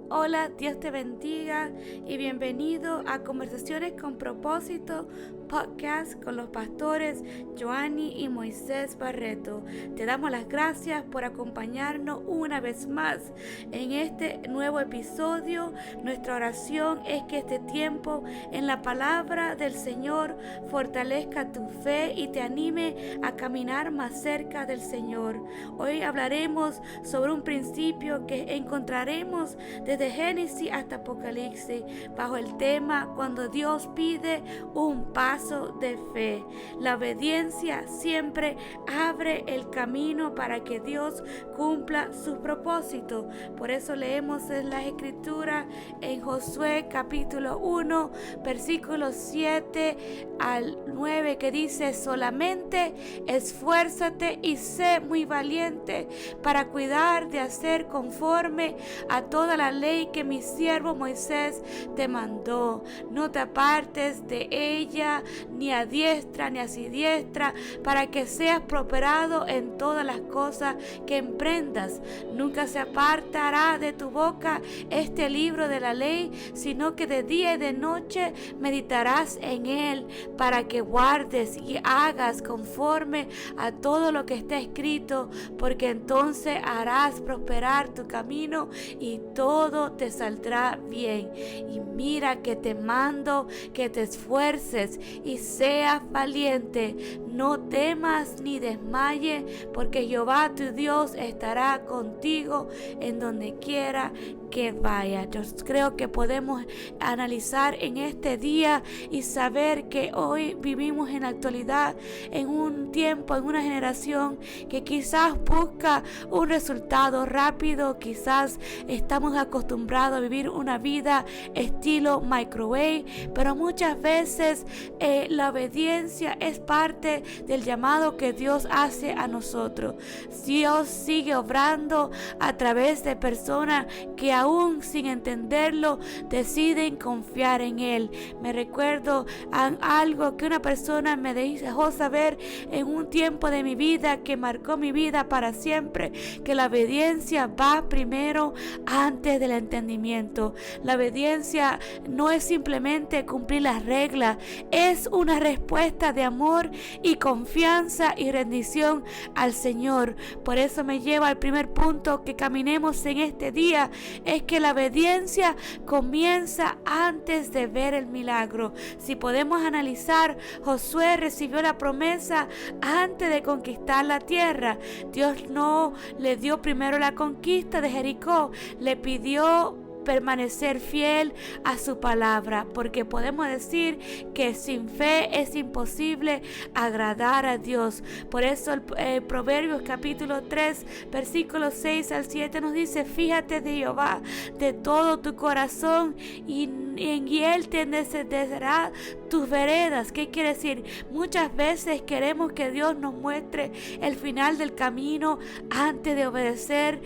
Hola, Dios te bendiga y bienvenido a Conversaciones con Propósito, podcast con los pastores Joanny y Moisés Barreto. Te damos las gracias por acompañarnos una vez más en este nuevo episodio. Nuestra oración es que este tiempo en la palabra del Señor fortalezca tu fe y te anime a caminar más cerca del Señor. Hoy hablaremos sobre un principio que encontraremos desde Génesis hasta Apocalipsis bajo el tema cuando Dios pide un paso de fe. La obediencia siempre abre el camino para que Dios cumpla su propósito. Por eso leemos en las Escrituras en Josué capítulo 1 versículos 7 al 9 que dice: solamente esfuérzate y sé muy valiente para cuidar de hacer conforme a toda la ley que mi siervo Moisés te mandó. No te apartes de ella ni a diestra ni a siniestra, para que seas prosperado en todas las cosas que emprendas. Nunca se apartará de tu boca este libro de la ley, sino que de día y de noche meditarás en él, para que guardes y hagas conforme a todo lo que está escrito, porque entonces harás prosperar tu camino y todo te saldrá bien. Y mira que te mando que te esfuerces y seas valiente. No temas ni desmayes, porque Jehová tu Dios estará contigo en donde quiera que vaya. Yo creo que podemos analizar en este día y saber que hoy vivimos en la actualidad en un tiempo, en una generación que quizás busca un resultado rápido. Quizás estamos acostumbrados a vivir una vida estilo microwave, pero muchas veces la obediencia es parte del llamado que Dios hace a nosotros. Dios sigue obrando a través de personas que aún sin entenderlo deciden confiar en Él. Me recuerdo algo que una persona me dejó saber en un tiempo de mi vida que marcó mi vida para siempre, que la obediencia va primero antes del entendimiento. La obediencia no es simplemente cumplir las reglas, es una respuesta de amor y confianza y rendición al Señor. Por eso me lleva al primer punto que caminemos en este día, es que la obediencia comienza antes de ver el milagro. Si podemos analizar, Josué recibió la promesa antes de conquistar la tierra. Dios no le dio primero la conquista de Jericó, le pidió permanecer fiel a su palabra, porque podemos decir que sin fe es imposible agradar a Dios. Por eso el Proverbios capítulo 3 versículos 6 al 7 nos dice: fíjate de Jehová de todo tu corazón y en Él te enderezará tus veredas. ¿Qué quiere decir? Muchas veces queremos que Dios nos muestre el final del camino antes de obedecer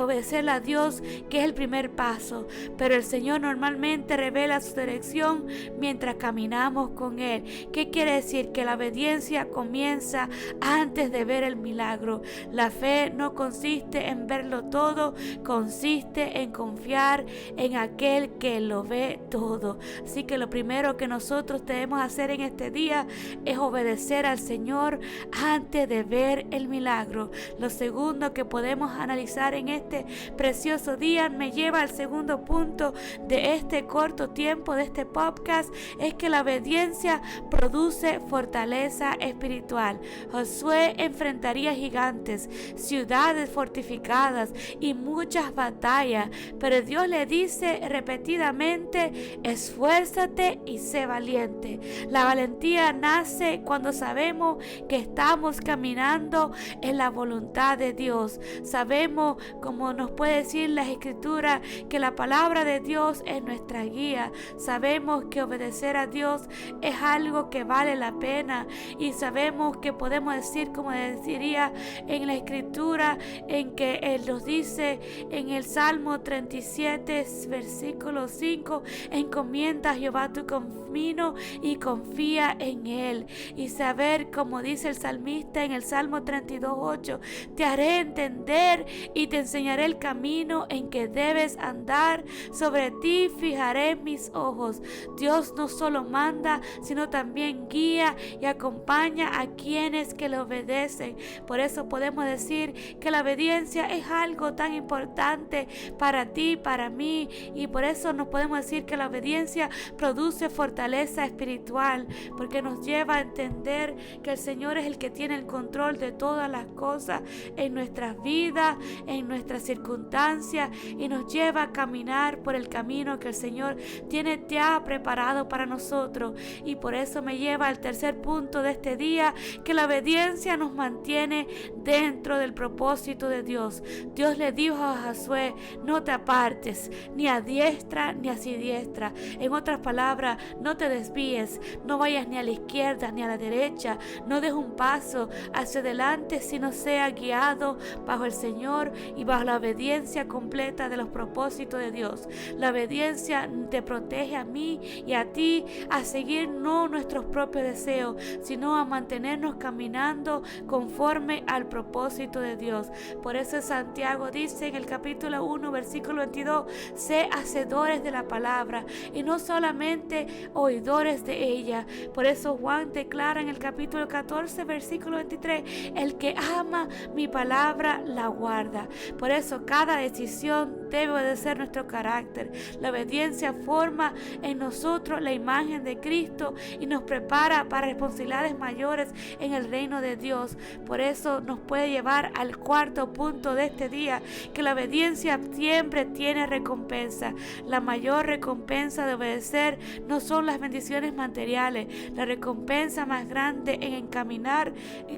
obedecerle a Dios, que es el primer paso, pero el Señor normalmente revela su dirección mientras caminamos con Él. ¿Qué quiere decir? Que la obediencia comienza antes de ver el milagro. La fe no consiste en verlo todo, consiste en confiar en aquel que lo ve todo. Así que lo primero que nosotros debemos hacer en este día es obedecer al Señor antes de ver el milagro. Lo segundo que podemos analizar en este precioso día me lleva al segundo punto de este corto tiempo de este podcast, es que la obediencia produce fortaleza espiritual. Josué enfrentaría gigantes, ciudades fortificadas y muchas batallas, pero Dios le dice repetidamente: esfuérzate y sé valiente. La valentía nace cuando sabemos que estamos caminando en la voluntad de Dios. Sabemos, como nos puede decir las Escrituras, que la palabra de Dios es nuestra guía. Sabemos que obedecer a Dios es algo que vale la pena, y sabemos que podemos decir, como diría en la Escritura, en que Él nos dice en el Salmo 37 versículo 5, 5, encomienda a Jehová tu camino y confía en Él. Y saber, como dice el salmista en el Salmo 32:8, te haré entender y te enseñaré el camino en que debes andar. Sobre ti fijaré mis ojos. Dios no solo manda, sino también guía y acompaña a quienes que le obedecen. Por eso podemos decir que la obediencia es algo tan importante para ti, para mí, y por eso nos podemos decir que la obediencia produce fortaleza espiritual, porque nos lleva a entender que el Señor es el que tiene el control de todas las cosas en nuestras vidas, en nuestras circunstancias, y nos lleva a caminar por el camino que el Señor tiene ya preparado para nosotros. Y por eso me lleva al tercer punto de este día, que la obediencia nos mantiene dentro del propósito de Dios. Dios le dijo a Josué: no te apartes ni a diestra ni a siniestra. En otras palabras, no te desvíes, no vayas ni a la izquierda ni a la derecha, no des un paso hacia adelante, sino sea guiado bajo el Señor y bajo la obediencia completa de los propósitos de Dios. La obediencia te protege a mí y a ti a seguir no nuestros propios deseos, sino a mantenernos caminando conforme al propósito de Dios. Por eso Santiago dice en el capítulo 1, versículo 22, sé hacedores de la palabra y no solamente oidores de ella. Por eso Juan declara en el capítulo 14, versículo 23, el que ama mi palabra la guarda. Por eso cada decisión debe obedecer nuestro carácter. La obediencia forma en nosotros la imagen de Cristo y nos prepara para responsabilidades mayores en el reino de Dios. Por eso nos puede llevar al cuarto punto de este día, que la obediencia siempre tiene recompensa. La mayor recompensa de obedecer no son las bendiciones materiales. La recompensa más grande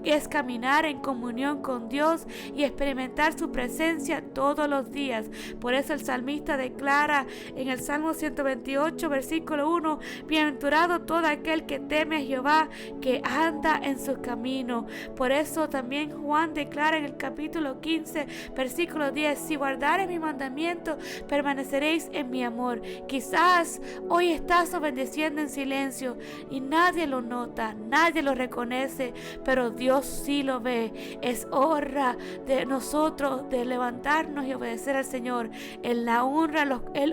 es caminar en comunión con Dios y experimentar su presencia todos los días. Por eso el salmista declara en el Salmo 128, versículo 1, bienaventurado todo aquel que teme a Jehová, que anda en sus caminos. Por eso también Juan declara en el capítulo 15, versículo 10, si guardareis mi mandamiento, permaneceréis en mi amor. Quizás hoy estás obedeciendo en silencio y nadie lo nota, nadie lo reconoce, pero Dios sí lo ve. Es hora de nosotros de levantarnos y obedecer al Señor. Él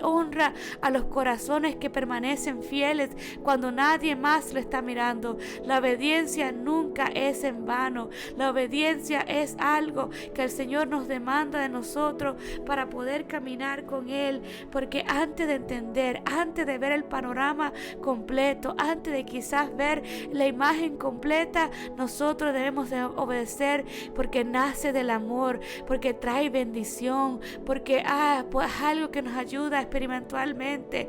honra a los corazones que permanecen fieles cuando nadie más lo está mirando. La obediencia nunca es en vano. La obediencia es algo que el Señor nos demanda de nosotros para poder caminar con Él, porque antes de entender, antes de ver el panorama completo, antes de quizás ver la imagen completa, nosotros debemos de obedecer, porque nace del amor, porque trae bendición, porque pues algo que nos ayuda espiritualmente,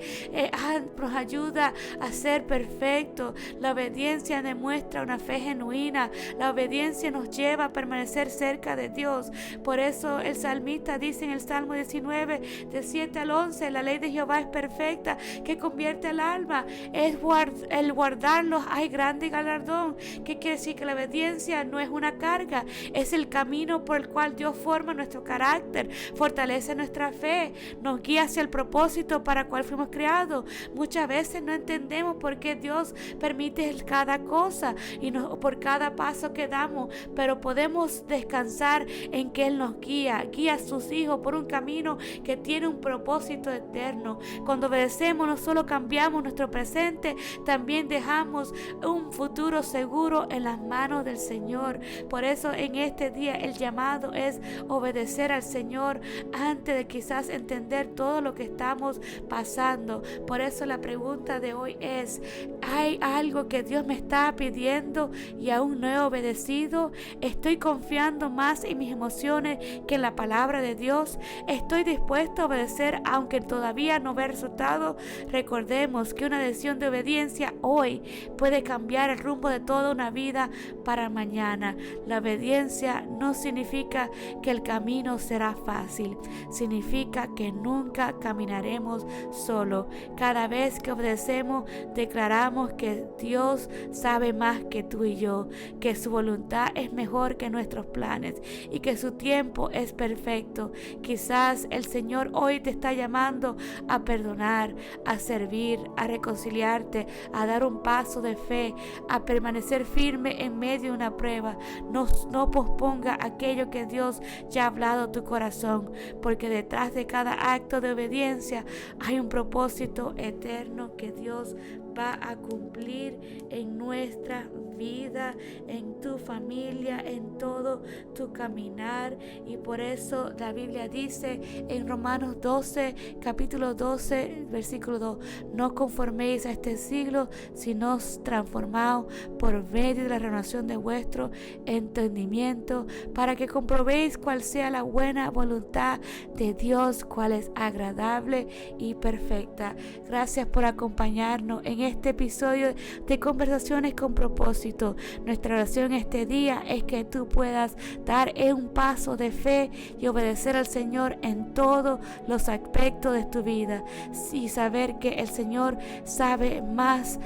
nos ayuda a ser perfectos. La obediencia demuestra una fe genuina. La obediencia nos lleva a permanecer cerca de Dios. Por eso el salmista dice en el Salmo 19, de 7 al 11, la ley de Jehová es perfecta, que convierte el alma. El guardarlos hay grande galardón. ¿Qué quiere decir? Que la obediencia no es una carga, es el camino por el cual Dios forma nuestro carácter, fortalece nuestra fe, nos guía hacia el propósito para el cual fuimos creados. Muchas veces no entendemos por qué Dios permite cada cosa y por cada paso que damos, pero podemos descansar en que Él nos guía a sus hijos por un camino que tiene un propósito eterno. Cuando obedecemos, no solo cambiamos nuestro presente, también dejamos un futuro seguro en las manos del Señor. Por eso en este día el llamado es obedecer al Señor antes de quizás entender todo lo que estamos pasando. Por eso la pregunta de hoy es: ¿hay algo que Dios me está pidiendo y aún no he obedecido? ¿Estoy confiando más en mis emociones que en la palabra de Dios? ¿Estoy dispuesto a obedecer aunque todavía no vea resultados? Recordemos que una decisión de obediencia hoy puede cambiar el rumbo de toda una vida para mañana. La obediencia no significa que el camino será fácil, significa que nunca caminaremos solo. Cada vez que obedecemos, declaramos que Dios sabe más que tú y yo, que su voluntad es mejor que nuestros planes y que su tiempo es perfecto. Quizás el Señor hoy te está llamando a a perdonar, a servir, a reconciliarte, a dar un paso de fe, a permanecer firme en medio de una prueba. No posponga aquello que Dios ya ha hablado a tu corazón, porque detrás de cada acto de obediencia hay un propósito eterno que Dios va a cumplir en nuestra vida, en tu familia, en todo tu caminar. Y por eso la Biblia dice en Romanos 12, capítulo 12, versículo 2: no conforméis a este siglo, sino transformaos por medio de la renovación de vuestro entendimiento, para que comprobéis cuál sea la buena voluntad de Dios, cuál es agradable y perfecta. Gracias por acompañarnos en este episodio de Conversaciones con Propósito. Nuestra oración este día es que tú puedas dar un paso de fe y obedecer al Señor en todos los aspectos de tu vida, y saber que el Señor sabe más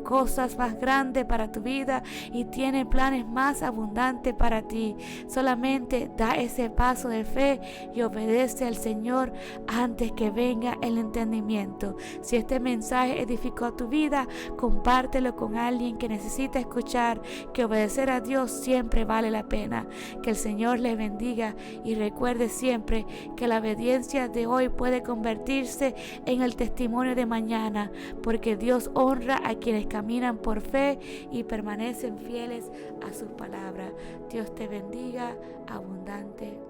cosas más grandes para tu vida y tiene planes más abundantes para ti. Solamente da ese paso de fe y obedece al Señor antes que venga el entendimiento. Si este mensaje edificó tu vida, compártelo con alguien que necesita escuchar que obedecer a Dios siempre vale la pena. Que el Señor les bendiga, y recuerde siempre que la obediencia de hoy puede convertirse en el testimonio de mañana, porque Dios honra a quienes caminan por fe y permanecen fieles a sus palabras. Dios te bendiga abundante.